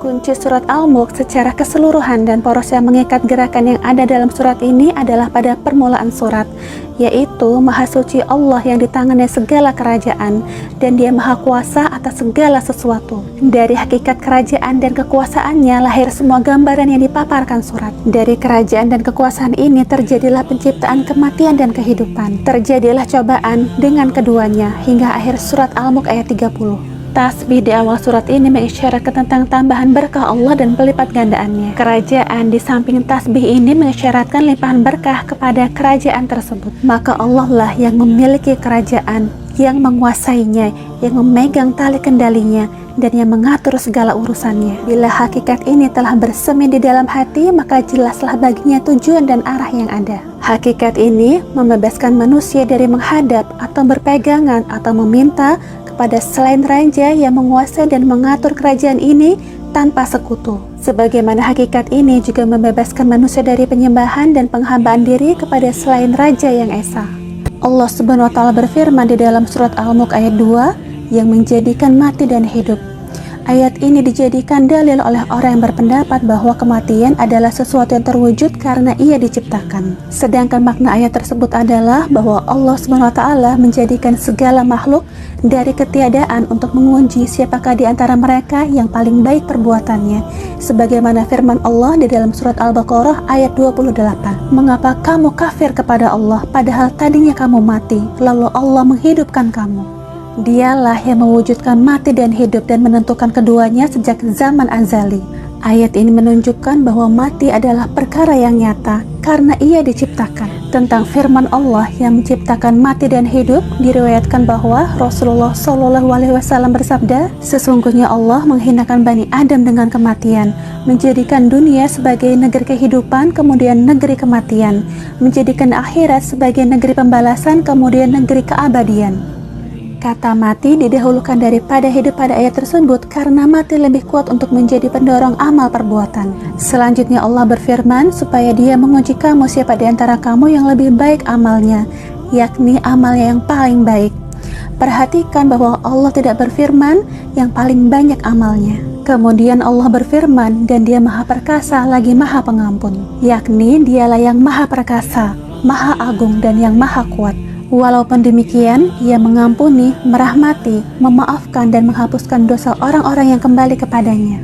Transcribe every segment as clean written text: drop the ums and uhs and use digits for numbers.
Kunci surat Al-Mulk secara keseluruhan dan poros yang mengikat gerakan yang ada dalam surat ini adalah pada permulaan surat, yaitu Maha Suci Allah yang di tangannya segala kerajaan, dan Dia Maha Kuasa atas segala sesuatu. Dari hakikat kerajaan dan kekuasaannya lahir semua gambaran yang dipaparkan surat. Dari kerajaan dan kekuasaan ini terjadilah penciptaan kematian dan kehidupan. Terjadilah cobaan dengan keduanya hingga akhir surat Al-Mulk ayat 30. Tasbih di awal surat ini mengisyaratkan tentang tambahan berkah Allah dan pelipat gandaannya. Kerajaan di samping tasbih ini mengisyaratkan limpahan berkah kepada kerajaan tersebut. Maka Allah lah yang memiliki kerajaan, yang menguasainya, yang memegang tali kendalinya, dan yang mengatur segala urusannya. Bila hakikat ini telah bersemi di dalam hati, maka jelaslah baginya tujuan dan arah yang ada. Hakikat ini membebaskan manusia dari menghadap atau berpegangan atau meminta pada selain raja yang menguasai dan mengatur kerajaan ini tanpa sekutu. Sebagaimana hakikat ini juga membebaskan manusia dari penyembahan dan penghambaan diri kepada selain raja yang esa. Allah Subhanahu wa Ta'ala berfirman di dalam surat Al-Mulk ayat 2 yang menjadikan mati dan hidup. Ayat ini dijadikan dalil oleh orang yang berpendapat bahwa kematian adalah sesuatu yang terwujud karena ia diciptakan. Sedangkan makna ayat tersebut adalah bahwa Allah Subhanahu wa Ta'ala menjadikan segala makhluk dari ketiadaan untuk menguji siapakah di antara mereka yang paling baik perbuatannya. Sebagaimana firman Allah di dalam surat Al-Baqarah ayat 28. Mengapa kamu kafir kepada Allah padahal tadinya kamu mati, lalu Allah menghidupkan kamu? Dialah yang mewujudkan mati dan hidup dan menentukan keduanya sejak zaman azali. Ayat ini menunjukkan bahwa mati adalah perkara yang nyata karena ia diciptakan. Tentang firman Allah yang menciptakan mati dan hidup, diriwayatkan bahwa Rasulullah SAW bersabda, sesungguhnya Allah menghinakan Bani Adam dengan kematian, menjadikan dunia sebagai negeri kehidupan, kemudian negeri kematian, menjadikan akhirat sebagai negeri pembalasan, kemudian negeri keabadian. Kata mati didahulukan daripada hidup pada ayat tersebut karena mati lebih kuat untuk menjadi pendorong amal perbuatan. Selanjutnya Allah berfirman supaya Dia menguji kamu siapa di antara kamu yang lebih baik amalnya, yakni amalnya yang paling baik. Perhatikan bahwa Allah tidak berfirman yang paling banyak amalnya. Kemudian Allah berfirman dan Dia Maha Perkasa lagi Maha Pengampun, yakni Dialah yang Maha Perkasa, Maha Agung dan yang Maha Kuat. Walaupun demikian, Ia mengampuni, merahmati, memaafkan dan menghapuskan dosa orang-orang yang kembali kepadanya.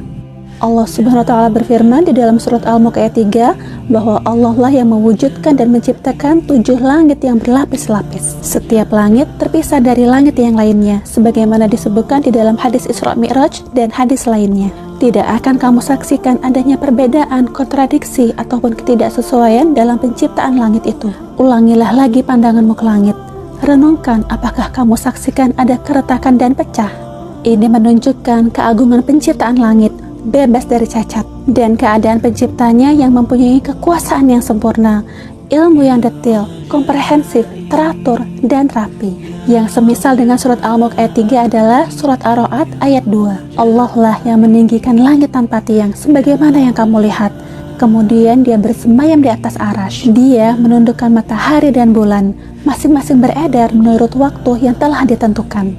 Allah Subhanahu wa Ta'ala berfirman di dalam surat Al-Mulk ayat 3 bahwa Allah lah yang mewujudkan dan menciptakan 7 langit yang berlapis-lapis. Setiap langit terpisah dari langit yang lainnya, sebagaimana disebutkan di dalam hadis Isra Mi'raj dan hadis lainnya. Tidak akan kamu saksikan adanya perbedaan, kontradiksi, ataupun ketidaksesuaian dalam penciptaan langit itu. Ulangilah lagi pandanganmu ke langit. Renungkan apakah kamu saksikan ada keretakan dan pecah. Ini menunjukkan keagungan penciptaan langit, bebas dari cacat, dan keadaan penciptanya yang mempunyai kekuasaan yang sempurna, ilmu yang detail, komprehensif, teratur, dan rapi. Yang semisal dengan surat Al-Mulk ayat 3 adalah surat Ar-Ra'd ayat 2. Allah lah yang meninggikan langit tanpa tiang sebagaimana yang kamu lihat. Kemudian Dia bersemayam di atas arasy. Dia menundukkan matahari dan bulan, masing-masing beredar menurut waktu yang telah ditentukan.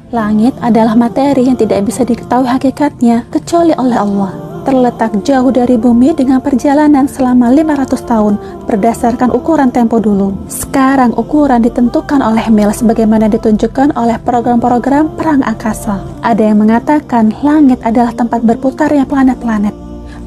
Langit adalah materi yang tidak bisa diketahui hakikatnya kecuali oleh Allah. Terletak jauh dari bumi dengan perjalanan selama 500 tahun berdasarkan ukuran tempo dulu. Sekarang ukuran ditentukan oleh mil sebagaimana ditunjukkan oleh program-program perang angkasa. Ada yang mengatakan langit adalah tempat berputarnya planet-planet.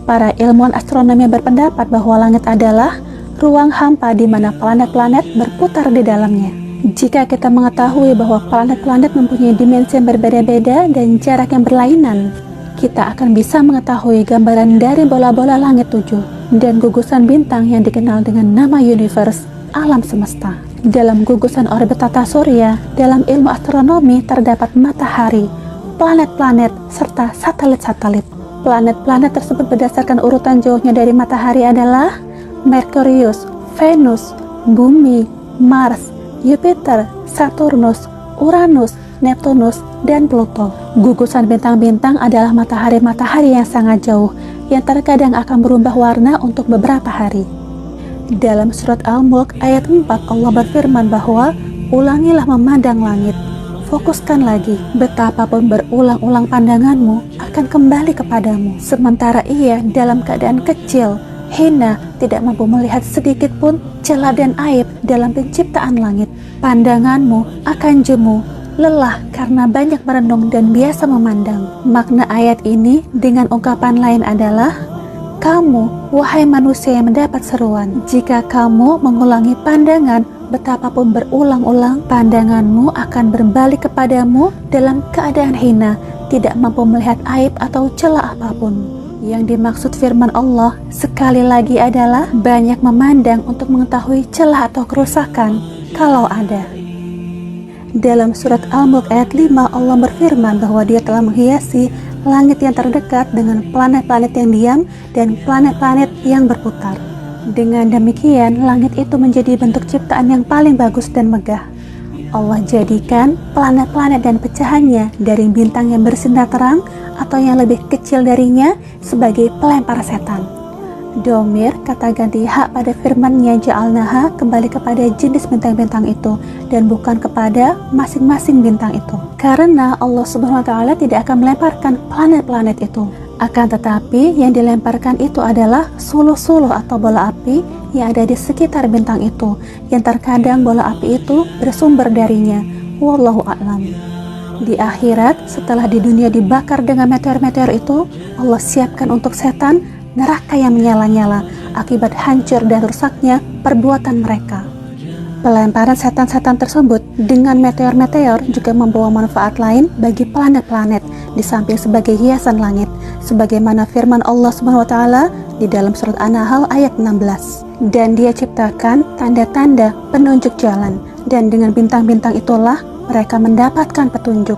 Para ilmuwan astronomi berpendapat bahwa langit adalah ruang hampa di mana planet-planet berputar di dalamnya. Jika kita mengetahui bahwa planet-planet mempunyai dimensi yang berbeda-beda dan jarak yang berlainan, kita akan bisa mengetahui gambaran dari bola-bola langit 7 dan gugusan bintang yang dikenal dengan nama universe, alam semesta. Dalam gugusan orbit tata surya, dalam ilmu astronomi terdapat matahari, planet-planet, serta satelit-satelit. Planet-planet tersebut berdasarkan urutan jauhnya dari matahari adalah Merkurius, Venus, Bumi, Mars, Jupiter, Saturnus, Uranus, Neptunus, dan Pluto. Gugusan bintang-bintang adalah matahari-matahari yang sangat jauh, yang terkadang akan berubah warna untuk beberapa hari. Dalam surat Al-Mulk ayat 4 Allah berfirman bahwa ulangilah memandang langit. fokuskan lagi. Betapapun berulang-ulang pandanganmu akan kembali kepadamu, sementara ia dalam keadaan kecil, hina, tidak mampu melihat sedikit pun celah dan aib dalam penciptaan langit. Pandanganmu akan jemu, lelah karena banyak merenung dan biasa memandang. Makna ayat ini dengan ungkapan lain adalah, kamu, wahai manusia yang mendapat seruan, jika kamu mengulangi pandangan betapapun berulang-ulang, pandanganmu akan berbalik kepadamu dalam keadaan hina, tidak mampu melihat aib atau celah apapun. Yang dimaksud firman Allah sekali lagi adalah banyak memandang untuk mengetahui celah atau kerusakan kalau ada. Dalam surat Al-Mulk ayat 5, Allah berfirman bahwa Dia telah menghiasi langit yang terdekat dengan planet-planet yang diam dan planet-planet yang berputar. Dengan demikian, langit itu menjadi bentuk ciptaan yang paling bagus dan megah. Allah jadikan planet-planet dan pecahannya dari bintang yang bersinar terang atau yang lebih kecil darinya sebagai pelempar setan. Domir, kata ganti hak pada firman-Nya ja'alnaha, kembali kepada jenis bintang-bintang itu dan bukan kepada masing-masing bintang itu. Karena Allah Subhanahu wa Ta'ala tidak akan melemparkan planet-planet itu. Akan tetapi yang dilemparkan itu adalah suluh-suluh atau bola api yang ada di sekitar bintang itu, yang terkadang bola api itu bersumber darinya. Wallahu a'lam. Di akhirat, setelah di dunia dibakar dengan meteor-meteor itu, Allah siapkan untuk setan neraka yang menyala-nyala akibat hancur dan rusaknya perbuatan mereka. Pelemparan setan-setan tersebut dengan meteor-meteor juga membawa manfaat lain bagi planet-planet di samping sebagai hiasan langit, sebagaimana firman Allah Subhanahu wa Ta'ala di dalam surat An-Nahl ayat 16. Dan Dia ciptakan tanda-tanda penunjuk jalan, dan dengan bintang-bintang itulah mereka mendapatkan petunjuk.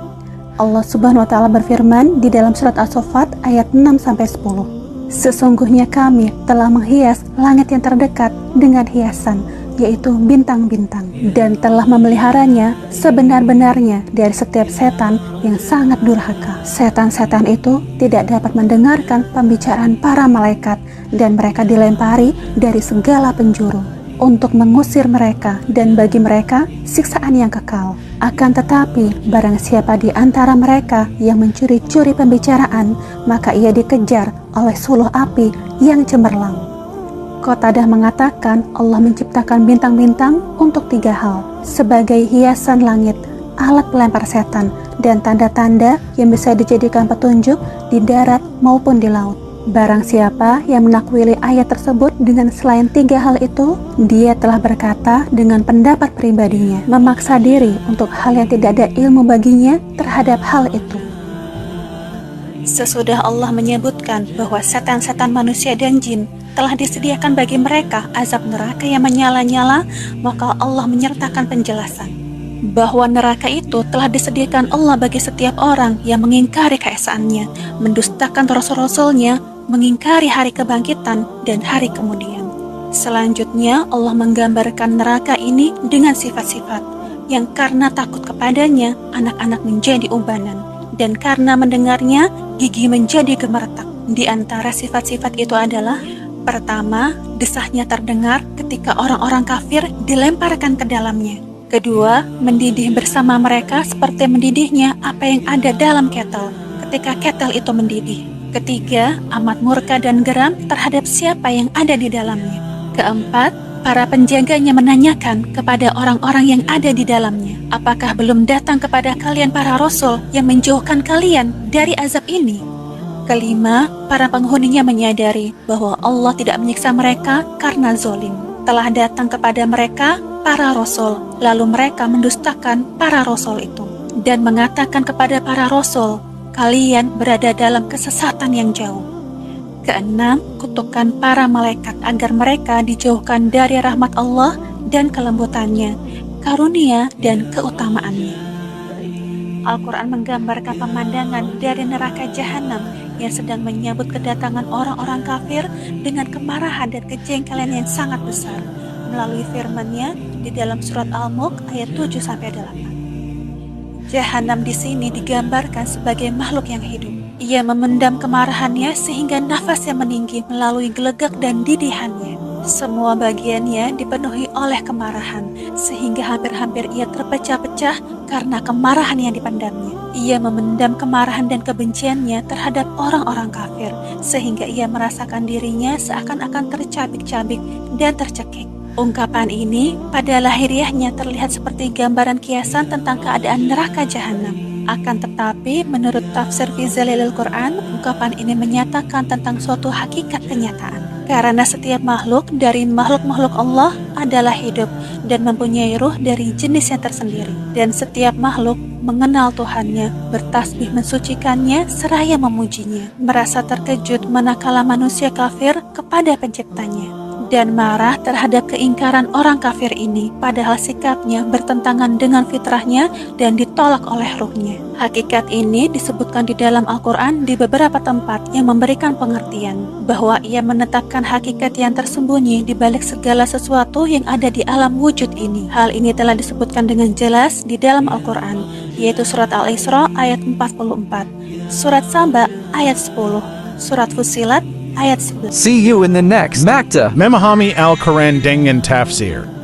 Allah Subhanahu wa Ta'ala berfirman di dalam surat As-Saffat ayat 6-10. Sesungguhnya kami telah menghias langit yang terdekat dengan hiasan, yaitu bintang-bintang, dan telah memeliharanya sebenar-benarnya dari setiap setan yang sangat durhaka. Setan-setan itu tidak dapat mendengarkan pembicaraan para malaikat, dan mereka dilempari dari segala penjuru untuk mengusir mereka, dan bagi mereka siksaan yang kekal. Akan tetapi barang siapa di antara mereka yang mencuri-curi pembicaraan, maka ia dikejar oleh suluh api yang cemerlang. Qatadah mengatakan Allah menciptakan bintang-bintang untuk 3 hal, sebagai hiasan langit, alat pelempar setan, dan tanda-tanda yang bisa dijadikan petunjuk di darat maupun di laut. Barang siapa yang menakwili ayat tersebut dengan selain 3 hal itu, dia telah berkata dengan pendapat pribadinya, memaksa diri untuk hal yang tidak ada ilmu baginya terhadap hal itu. Sesudah Allah menyebutkan bahwa setan-setan manusia dan jin telah disediakan bagi mereka azab neraka yang menyala-nyala, maka Allah menyertakan penjelasan bahwa neraka itu telah disediakan Allah bagi setiap orang yang mengingkari keesaannya, mendustakan rasul-rasulnya, mengingkari hari kebangkitan dan hari kemudian. Selanjutnya Allah menggambarkan neraka ini dengan sifat-sifat yang karena takut kepadanya anak-anak menjadi ubanan, dan karena mendengarnya gigi menjadi gemeretak. Di antara sifat-sifat itu adalah: pertama, desahnya terdengar ketika orang-orang kafir dilemparkan ke dalamnya. Kedua, mendidih bersama mereka seperti mendidihnya apa yang ada dalam ketel ketika ketel itu mendidih. Ketiga, amat murka dan geram terhadap siapa yang ada di dalamnya. Keempat, para penjaganya menanyakan kepada orang-orang yang ada di dalamnya, apakah belum datang kepada kalian para rasul yang menjauhkan kalian dari azab ini? Kelima, para penghuninya menyadari bahwa Allah tidak menyiksa mereka karena zolim. Telah datang kepada mereka para rasul, lalu mereka mendustakan para rasul itu dan mengatakan kepada para rasul, kalian berada dalam kesesatan yang jauh. Keenam, kutukan para malaikat agar mereka dijauhkan dari rahmat Allah dan kelembutannya, karunia dan keutamaannya. Al-Quran menggambarkan pemandangan dari neraka jahanam yang sedang menyambut kedatangan orang-orang kafir dengan kemarahan dan kejengkelan yang sangat besar melalui firman-Nya di dalam surat Al-Mulk ayat 7-8. Jahanam di sini digambarkan sebagai makhluk yang hidup. Ia memendam kemarahannya sehingga nafasnya meninggi melalui gelegak dan didihannya. Semua bagiannya dipenuhi oleh kemarahan sehingga hampir-hampir ia terpecah-pecah karena kemarahan yang dipendamnya. Ia memendam kemarahan dan kebenciannya terhadap orang-orang kafir, sehingga ia merasakan dirinya seakan-akan tercabik-cabik dan tercekik. Ungkapan ini pada lahiriahnya terlihat seperti gambaran kiasan tentang keadaan neraka jahanam. Akan tetapi, menurut tafsir fi Zalalil Quran, ungkapan ini menyatakan tentang suatu hakikat kenyataan. Karena setiap makhluk dari makhluk-makhluk Allah adalah hidup dan mempunyai ruh dari jenisnya tersendiri. Dan setiap makhluk mengenal Tuhannya, bertasbih mensucikannya, seraya memujinya. Merasa terkejut manakala manusia kafir kepada penciptanya, dan marah terhadap keingkaran orang kafir ini, padahal sikapnya bertentangan dengan fitrahnya dan ditolak oleh ruhnya. Hakikat ini disebutkan di dalam Al-Quran di beberapa tempat yang memberikan pengertian bahwa ia menetapkan hakikat yang tersembunyi di balik segala sesuatu yang ada di alam wujud ini. Hal ini telah disebutkan dengan jelas di dalam Al-Quran, yaitu surat Al-Isra ayat 44, surat Saba ayat 10, surat Fussilat ayat 11. See you in the next Makta Memahami Al-Quran dengan Tafsir.